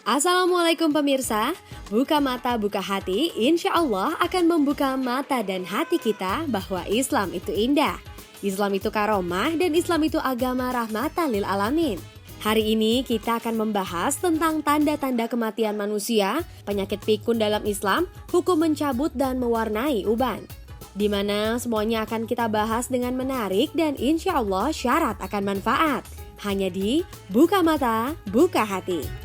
Assalamualaikum pemirsa, buka mata buka hati insya Allah akan membuka mata dan hati kita bahwa Islam itu indah. Islam itu karomah dan Islam itu agama rahmatan lil alamin. Hari ini kita akan membahas tentang tanda-tanda kematian manusia, penyakit pikun dalam Islam, hukum mencabut dan mewarnai uban. Di mana semuanya akan kita bahas dengan menarik dan insya Allah syarat akan manfaat. Hanya di Buka Mata, Buka Hati.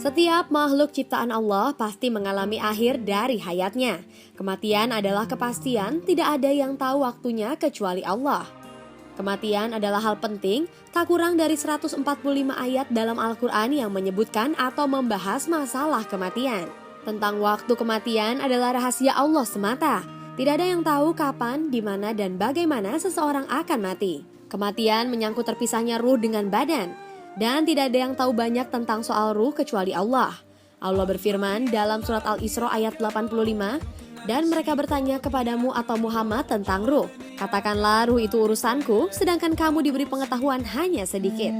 Setiap makhluk ciptaan Allah pasti mengalami akhir dari hayatnya. Kematian adalah kepastian, tidak ada yang tahu waktunya kecuali Allah. Kematian adalah hal penting, tak kurang dari 145 ayat dalam Al-Quran yang menyebutkan atau membahas masalah kematian. Tentang waktu kematian adalah rahasia Allah semata. Tidak ada yang tahu kapan, di mana, dan bagaimana seseorang akan mati. Kematian menyangkut terpisahnya ruh dengan badan. Dan tidak ada yang tahu banyak tentang soal ruh kecuali Allah. Allah berfirman dalam surat Al-Isra ayat 85, dan mereka bertanya kepadamu atau Muhammad tentang ruh. Katakanlah ruh itu urusanku, sedangkan kamu diberi pengetahuan hanya sedikit.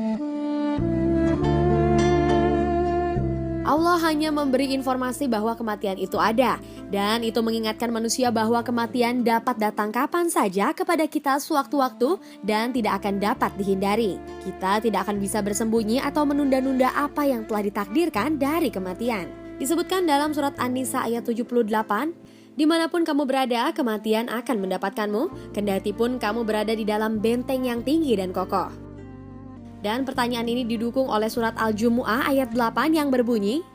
Allah hanya memberi informasi bahwa kematian itu ada, dan itu mengingatkan manusia bahwa kematian dapat datang kapan saja kepada kita sewaktu-waktu dan tidak akan dapat dihindari. Kita tidak akan bisa bersembunyi atau menunda-nunda apa yang telah ditakdirkan dari kematian. Disebutkan dalam surat An-Nisa ayat 78, dimanapun kamu berada, kematian akan mendapatkanmu, kendati pun kamu berada di dalam benteng yang tinggi dan kokoh. Dan pertanyaan ini didukung oleh surat Al-Jumu'ah ayat 8 yang berbunyi,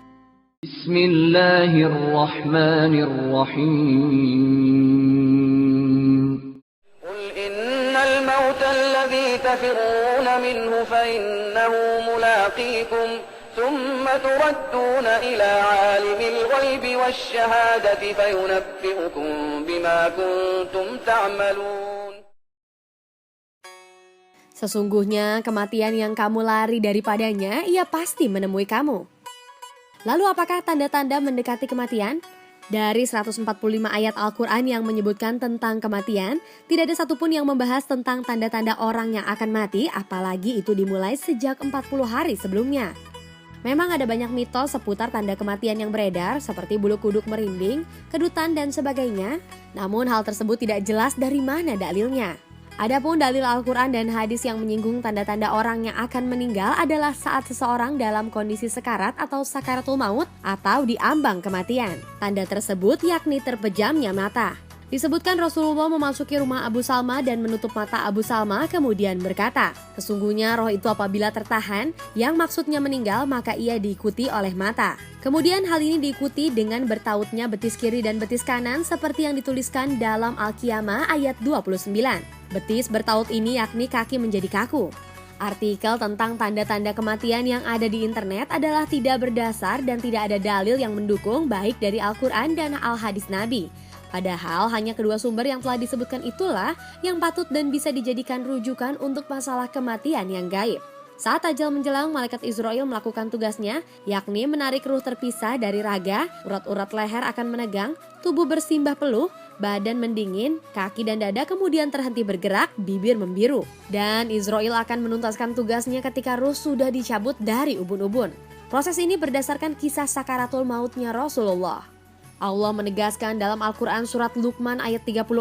Bismillahirrahmanirrahim. Qul innal mauta alladhi tafirruna minhu fa innahu mulaqikum thumma turadduna ila alimil ghaibi wasyahadati fayunabbi'ukum bima kuntum ta'malun. Sesungguhnya kematian yang kamu lari daripadanya, ia pasti menemui kamu. Lalu apakah tanda-tanda mendekati kematian? Dari 145 ayat Al-Quran yang menyebutkan tentang kematian, tidak ada satupun yang membahas tentang tanda-tanda orang yang akan mati, apalagi itu dimulai sejak 40 hari sebelumnya. Memang ada banyak mitos seputar tanda kematian yang beredar, seperti bulu kuduk merinding, kedutan, dan sebagainya. Namun hal tersebut tidak jelas dari mana dalilnya. Adapun dalil Al-Quran dan hadis yang menyinggung tanda-tanda orang yang akan meninggal adalah saat seseorang dalam kondisi sekarat atau sakaratul maut atau di ambang kematian. Tanda tersebut yakni terpejamnya mata. Disebutkan Rasulullah memasuki rumah Abu Salma dan menutup mata Abu Salma kemudian berkata, sesungguhnya roh itu apabila tertahan, yang maksudnya meninggal maka ia diikuti oleh mata. Kemudian hal ini diikuti dengan bertautnya betis kiri dan betis kanan seperti yang dituliskan dalam Al-Qiyamah ayat 29. Betis bertaut ini yakni kaki menjadi kaku. Artikel tentang tanda-tanda kematian yang ada di internet adalah tidak berdasar dan tidak ada dalil yang mendukung baik dari Al-Quran dan Al-Hadis Nabi. Padahal hanya kedua sumber yang telah disebutkan itulah yang patut dan bisa dijadikan rujukan untuk masalah kematian yang gaib. Saat ajal menjelang, malaikat Israel melakukan tugasnya, yakni menarik ruh terpisah dari raga, urat-urat leher akan menegang, tubuh bersimbah peluh, badan mendingin, kaki dan dada kemudian terhenti bergerak, bibir membiru. Dan Israel akan menuntaskan tugasnya ketika ruh sudah dicabut dari ubun-ubun. Proses ini berdasarkan kisah sakaratul mautnya Rasulullah. Allah menegaskan dalam Al-Quran surat Luqman ayat 34,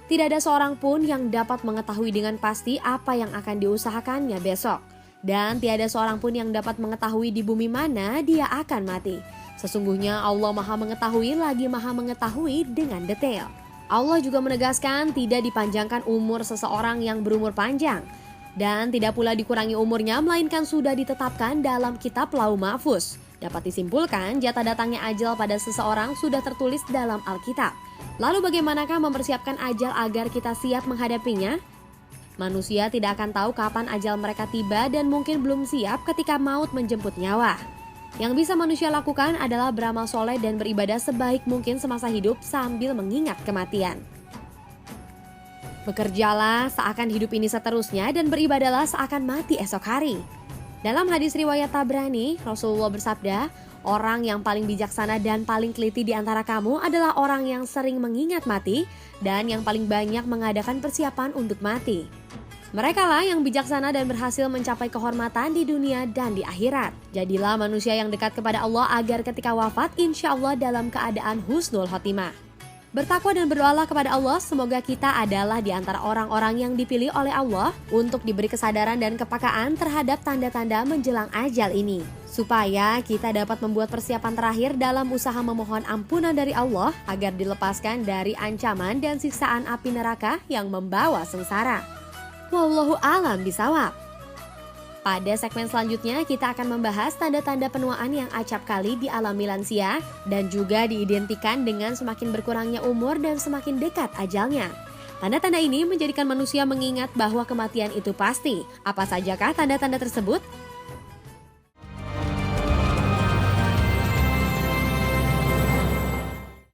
tidak ada seorang pun yang dapat mengetahui dengan pasti apa yang akan diusahakannya besok. Dan tiada seorang pun yang dapat mengetahui di bumi mana dia akan mati. Sesungguhnya Allah Maha Mengetahui lagi Maha Mengetahui dengan detail. Allah juga menegaskan tidak dipanjangkan umur seseorang yang berumur panjang. Dan tidak pula dikurangi umurnya melainkan sudah ditetapkan dalam kitab Lauh Mahfuz. Dapat disimpulkan jatah datangnya ajal pada seseorang sudah tertulis dalam Alkitab. Lalu bagaimanakah mempersiapkan ajal agar kita siap menghadapinya? Manusia tidak akan tahu kapan ajal mereka tiba dan mungkin belum siap ketika maut menjemput nyawa. Yang bisa manusia lakukan adalah beramal soleh dan beribadah sebaik mungkin semasa hidup sambil mengingat kematian. Bekerjalah seakan hidup ini seterusnya dan beribadalah seakan mati esok hari. Dalam hadis riwayat Tabrani, Rasulullah bersabda, orang yang paling bijaksana dan paling teliti di antara kamu adalah orang yang sering mengingat mati dan yang paling banyak mengadakan persiapan untuk mati. Merekalah yang bijaksana dan berhasil mencapai kehormatan di dunia dan di akhirat. Jadilah manusia yang dekat kepada Allah agar ketika wafat insya Allah dalam keadaan husnul khotimah. Bertakwa dan berdoalah kepada Allah, semoga kita adalah di antara orang-orang yang dipilih oleh Allah untuk diberi kesadaran dan kepekaan terhadap tanda-tanda menjelang ajal ini. Supaya kita dapat membuat persiapan terakhir dalam usaha memohon ampunan dari Allah agar dilepaskan dari ancaman dan siksaan api neraka yang membawa sengsara. Wallahu a'lam bishawab. Pada segmen selanjutnya kita akan membahas tanda-tanda penuaan yang acap kali dialami lansia dan juga diidentikan dengan semakin berkurangnya umur dan semakin dekat ajalnya. Tanda-tanda ini menjadikan manusia mengingat bahwa kematian itu pasti. Apa sajakah tanda-tanda tersebut?